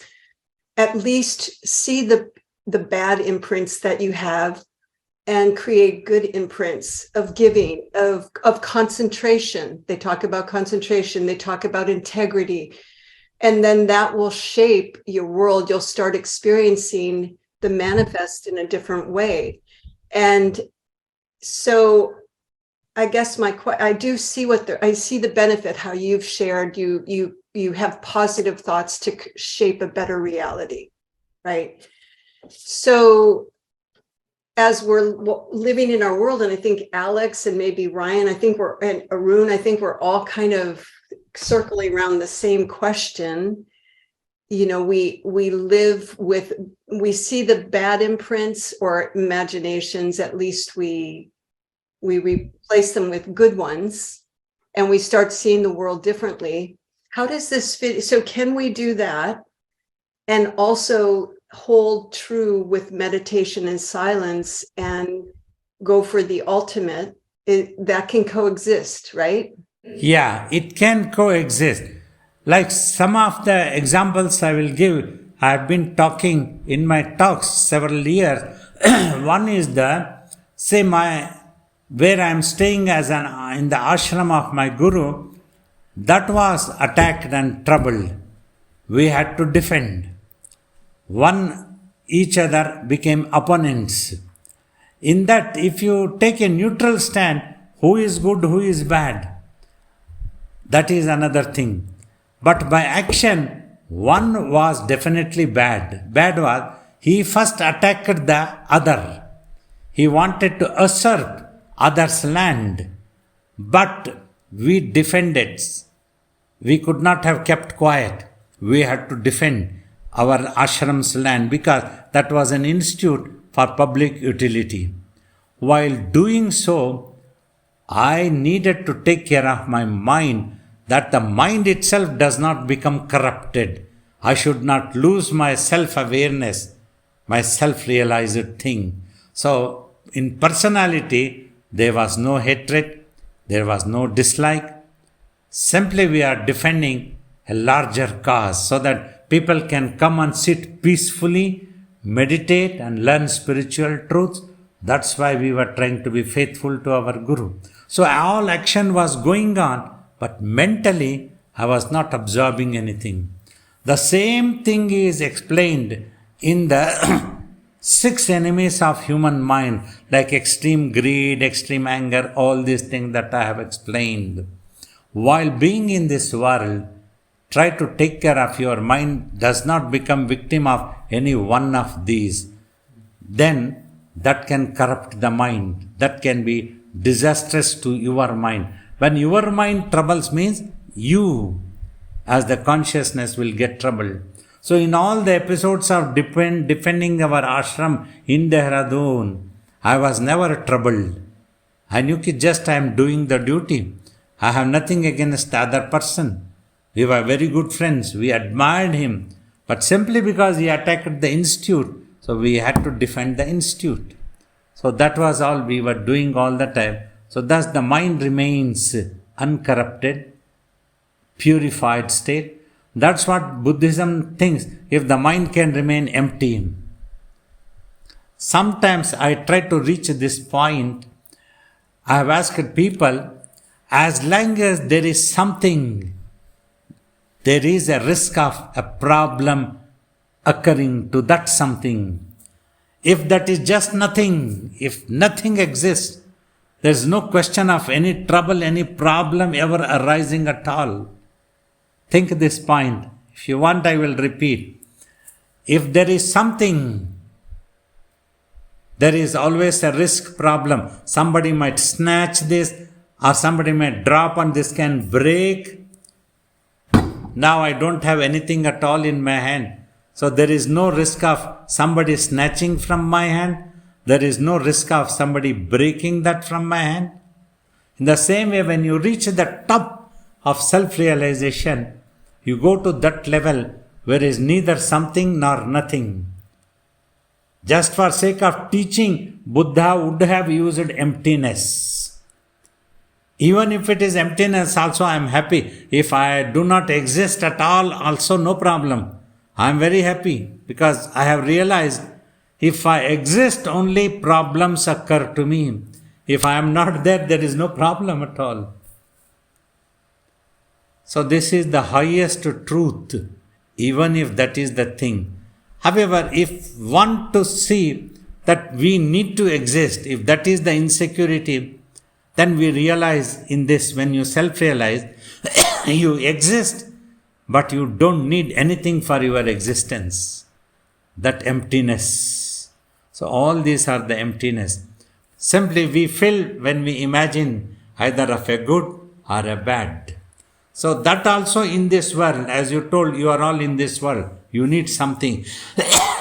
at least see the bad imprints that you have and create good imprints of giving, of concentration. They talk about concentration. They talk about integrity. And then that will shape your world. You'll start experiencing the manifest in a different way. And so I guess I do see I see the benefit, how you've shared, you have positive thoughts to shape a better reality, right? So as we're living in our world, and I think Alex and maybe Ryan, and Arun, I think we're all kind of circling around the same question. We see the bad imprints or imaginations, at least we replace them with good ones, and we start seeing the world differently. How does this fit? So can we do that and also hold true with meditation and silence and go for the ultimate? That can coexist, right? Yeah, it can coexist. Like some of the examples I will give, I have been talking in my talks several years. One is where I am staying in the ashram of my guru, that was attacked and troubled. We had to defend. Each other became opponents. In that, if you take a neutral stand, who is good, who is bad, that is another thing. But by action, one was definitely bad. Bad was, he first attacked the other. He wanted to usurp others' land. But we defended. We could not have kept quiet. We had to defend our ashram's land because that was an institute for public utility. While doing so, I needed to take care of my mind, that the mind itself does not become corrupted. I should not lose my self-awareness, my self-realized thing. So, in personality, there was no hatred, there was no dislike. Simply we are defending a larger cause so that people can come and sit peacefully, meditate and learn spiritual truths. That's why we were trying to be faithful to our Guru. So all action was going on, but mentally I was not absorbing anything. The same thing is explained in the 6 enemies of human mind, like extreme greed, extreme anger, all these things that I have explained. While being in this world, try to take care of your mind does not become victim of any one of these. Then that can corrupt the mind. That can be disastrous to your mind. When your mind troubles means you as the consciousness will get troubled. So in all the episodes of defending our ashram in Dehradun, I was never troubled. I knew just I am doing the duty. I have nothing against the other person. We were very good friends. We admired him. But simply because he attacked the institute, so we had to defend the institute. So that was all we were doing all the time. So thus the mind remains uncorrupted, purified state. That's what Buddhism thinks, if the mind can remain empty. Sometimes I try to reach this point. I have asked people, as long as there is something, there is a risk of a problem occurring to that something. If that is just nothing, if nothing exists, there is no question of any trouble, any problem ever arising at all. Think this point. If you want, I will repeat. If there is something, there is always a risk problem. Somebody might snatch this, or somebody might drop and this can break. Now I don't have anything at all in my hand. So there is no risk of somebody snatching from my hand. There is no risk of somebody breaking that from my hand. In the same way, when you reach the top of self-realization, you go to that level where is neither something nor nothing. Just for sake of teaching, Buddha would have used emptiness. Even if it is emptiness also, I am happy. If I do not exist at all, also no problem. I am very happy because I have realized if I exist, only problems occur to me. If I am not there, there is no problem at all. So this is the highest truth, even if that is the thing. However, if want to see that we need to exist, if that is the insecurity, then we realize in this, when you self-realize, you exist, but you don't need anything for your existence. That emptiness. So all these are the emptiness. Simply we fill when we imagine either of a good or a bad. So that also in this world, as you told, you are all in this world. You need something.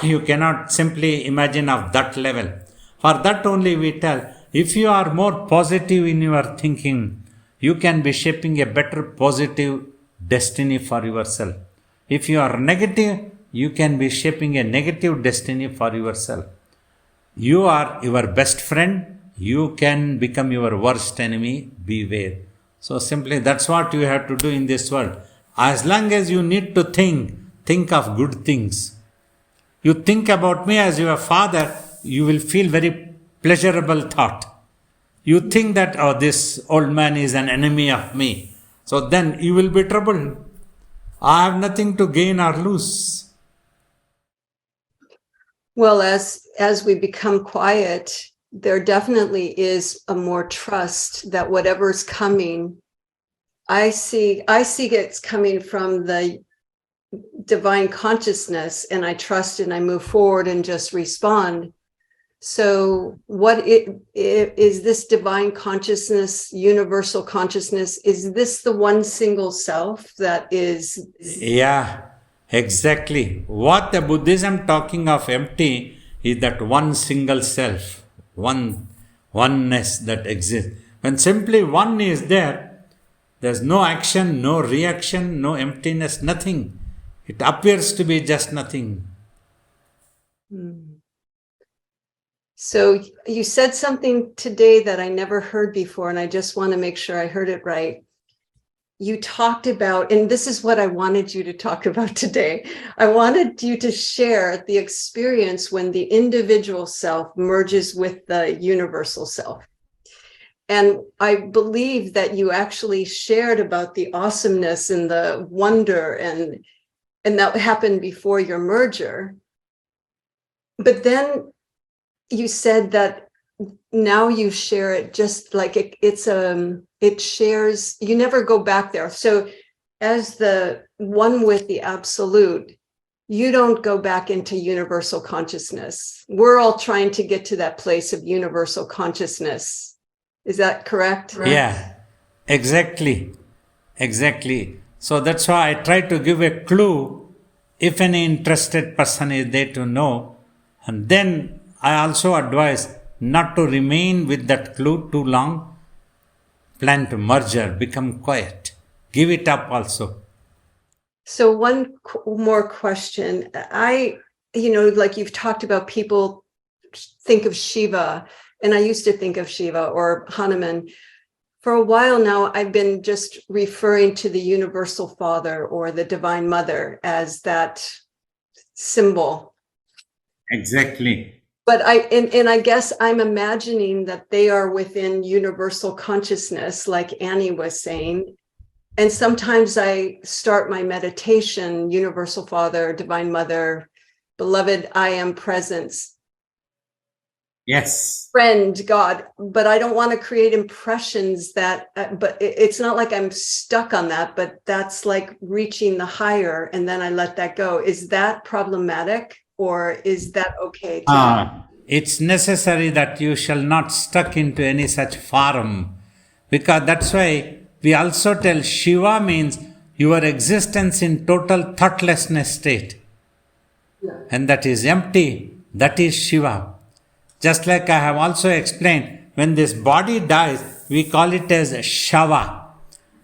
You cannot simply imagine of that level. For that only we tell, if you are more positive in your thinking, you can be shaping a better positive destiny for yourself. If you are negative, you can be shaping a negative destiny for yourself. You are your best friend, you can become your worst enemy, beware. So simply that's what you have to do in this world. As long as you need to think of good things. You think about me as your father, you will feel very pleasurable thought. You think that, oh, this old man is an enemy of me. So then you will be troubled. I have nothing to gain or lose. Well, as we become quiet, there definitely is a more trust that whatever's coming, I see it's coming from the divine consciousness, and I trust and I move forward and just respond. So is this divine consciousness, universal consciousness, is this the one single self that is? Yeah, exactly. What the Buddhism talking of empty is that one single self, oneness that exists. When simply one is there, there's no action, no reaction, no emptiness, nothing. It appears to be just nothing. So you said something today that I never heard before, and I just want to make sure I heard it right. You talked about, and this is what I wanted you to talk about today. I wanted you to share the experience when the individual self merges with the universal self. And I believe that you actually shared about the awesomeness and the wonder and that happened before your merger. But then you said that now you share it just like it shares, you never go back there. So as the one with the absolute, you don't go back into universal consciousness. We're all trying to get to that place of universal consciousness. Is that correct? Yeah, exactly. So that's why I try to give a clue if any interested person is there to know. And then I also advise not to remain with that clue too long. Plan to merger, become quiet. Give it up also. So one more question. Like you've talked about people think of Shiva, and I used to think of Shiva or Hanuman. For a while now, I've been just referring to the Universal Father or the Divine Mother as that symbol. Exactly. But I guess I'm imagining that they are within universal consciousness, like Annie was saying. And sometimes I start my meditation, Universal Father, Divine Mother, Beloved, I am presence. Yes. Friend, God. But I don't want to create impressions that, but it's not like I'm stuck on that, but that's like reaching the higher and then I let that go. Is that problematic? Or is that okay? It's necessary that you shall not stuck into any such form, because that's why we also tell Shiva means your existence in total thoughtlessness state. And that is empty. That is Shiva. Just like I have also explained, when this body dies, we call it as Shava.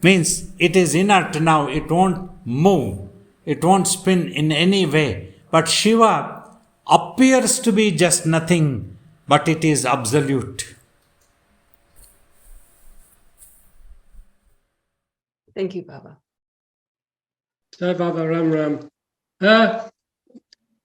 Means it is inert now, it won't move, it won't spin in any way. But Shiva appears to be just nothing, but it is absolute. Thank you, Baba. Jai Baba, Ram Ram.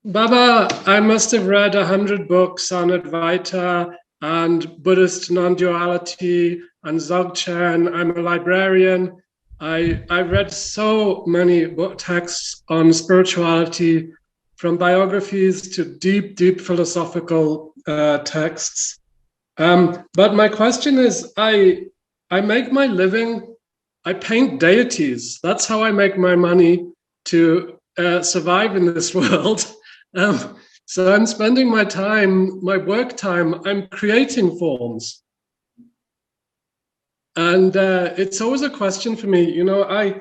Baba, I must have read 100 books on Advaita and Buddhist non-duality and Dzogchen. I'm a librarian. I read so many book texts on spirituality, from biographies to deep philosophical texts. But my question is, I make my living, I paint deities. That's how I make my money to survive in this world. So I'm spending my time, my work time, I'm creating forms. And it's always a question for me, you know, I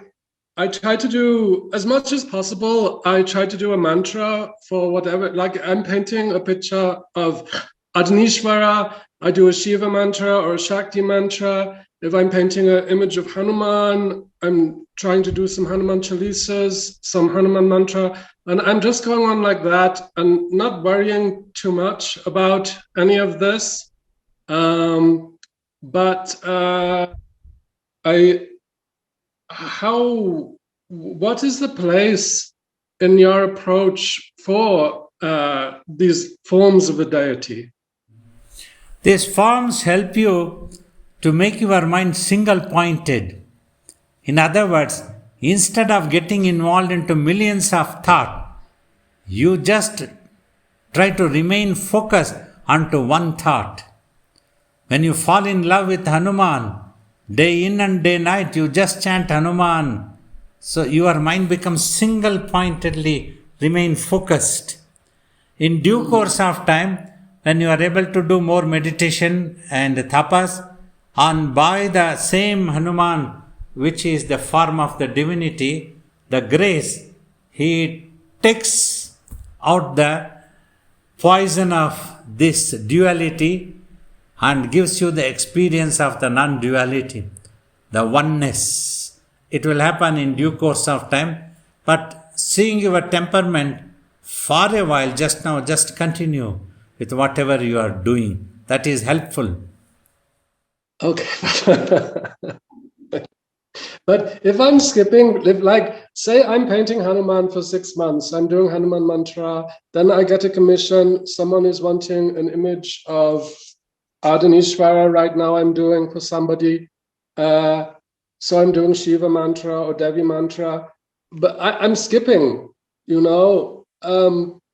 try to do, as much as possible, I try to do a mantra for whatever, like I'm painting a picture of Adnishvara, I do a Shiva mantra or a Shakti mantra. If I'm painting an image of Hanuman, I'm trying to do some Hanuman Chalisas, some Hanuman mantra, and I'm just going on like that and not worrying too much about any of this. What is the place in your approach for these forms of a deity? These forms help you to make your mind single pointed. In other words, instead of getting involved into millions of thoughts, you just try to remain focused onto one thought. When you fall in love with Hanuman, day in and day night, you just chant Hanuman. So your mind becomes single-pointedly remain focused. In due course of time, when you are able to do more meditation and tapas, and by the same Hanuman, which is the form of the divinity, the grace, he takes out the poison of this duality and gives you the experience of the non-duality, the oneness. It will happen in due course of time, but seeing your temperament for a while, just continue with whatever you are doing. That is helpful. Okay. But if I'm skipping, say I'm painting Hanuman for 6 months, I'm doing Hanuman mantra, then I get a commission, someone is wanting an image of Ardhanishvara right now I'm doing for somebody. So I'm doing Shiva mantra or Devi mantra, but I'm skipping,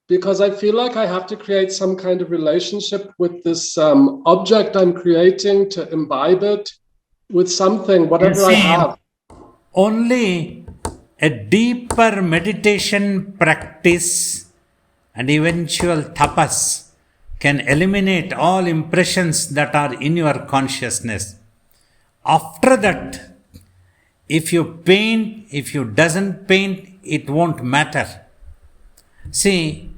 because I feel like I have to create some kind of relationship with this object I'm creating to imbibe it with something, whatever I have. Only a deeper meditation practice and eventual tapas can eliminate all impressions that are in your consciousness. After that, if you paint, if you doesn't paint, it won't matter. See,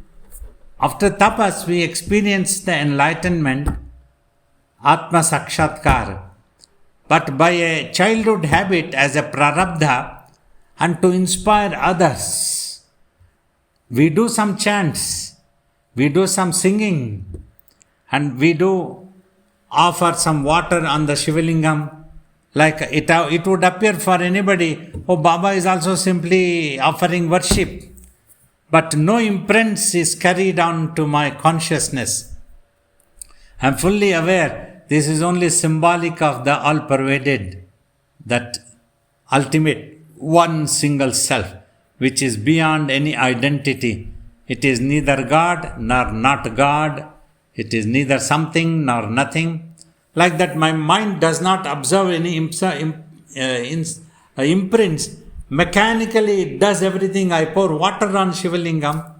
after tapas, we experience the enlightenment, Atma Sakshatkar. But by a childhood habit as a prarabdha and to inspire others, we do some chants, we do some singing, and we do offer some water on the Shivalingam. Like it would appear for anybody, oh, Baba is also simply offering worship. But no imprint is carried on to my consciousness. I am fully aware this is only symbolic of the all-pervaded, that ultimate one single self, which is beyond any identity. It is neither God nor not God. It is neither something nor nothing. Like that, my mind does not observe any imprints. Mechanically, it does everything. I pour water on Shivalingam.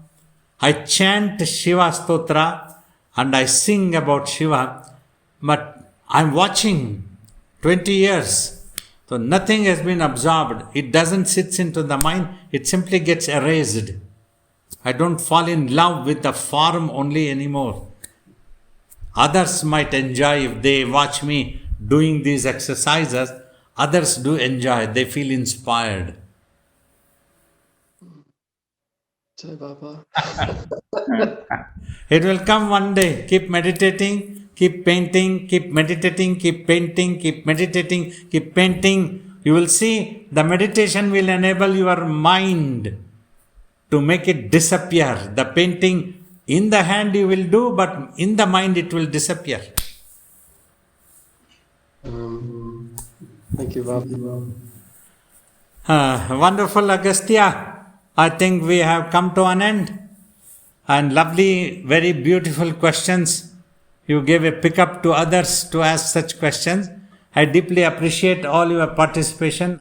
I chant Shiva Stotra and I sing about Shiva. But I'm watching 20 years. So nothing has been absorbed. It doesn't sit into the mind. It simply gets erased. I don't fall in love with the form only anymore. Others might enjoy if they watch me doing these exercises. Others do enjoy. They feel inspired. Jai Baba. It will come one day. Keep meditating, keep painting, keep meditating, keep painting, keep meditating, keep painting. You will see the meditation will enable your mind to make it disappear. The painting in the hand you will do, but in the mind it will disappear. Thank you, Baba. Wonderful, Agastya. I think we have come to an end. And lovely, very beautiful questions. You gave a pickup to others to ask such questions. I deeply appreciate all your participation.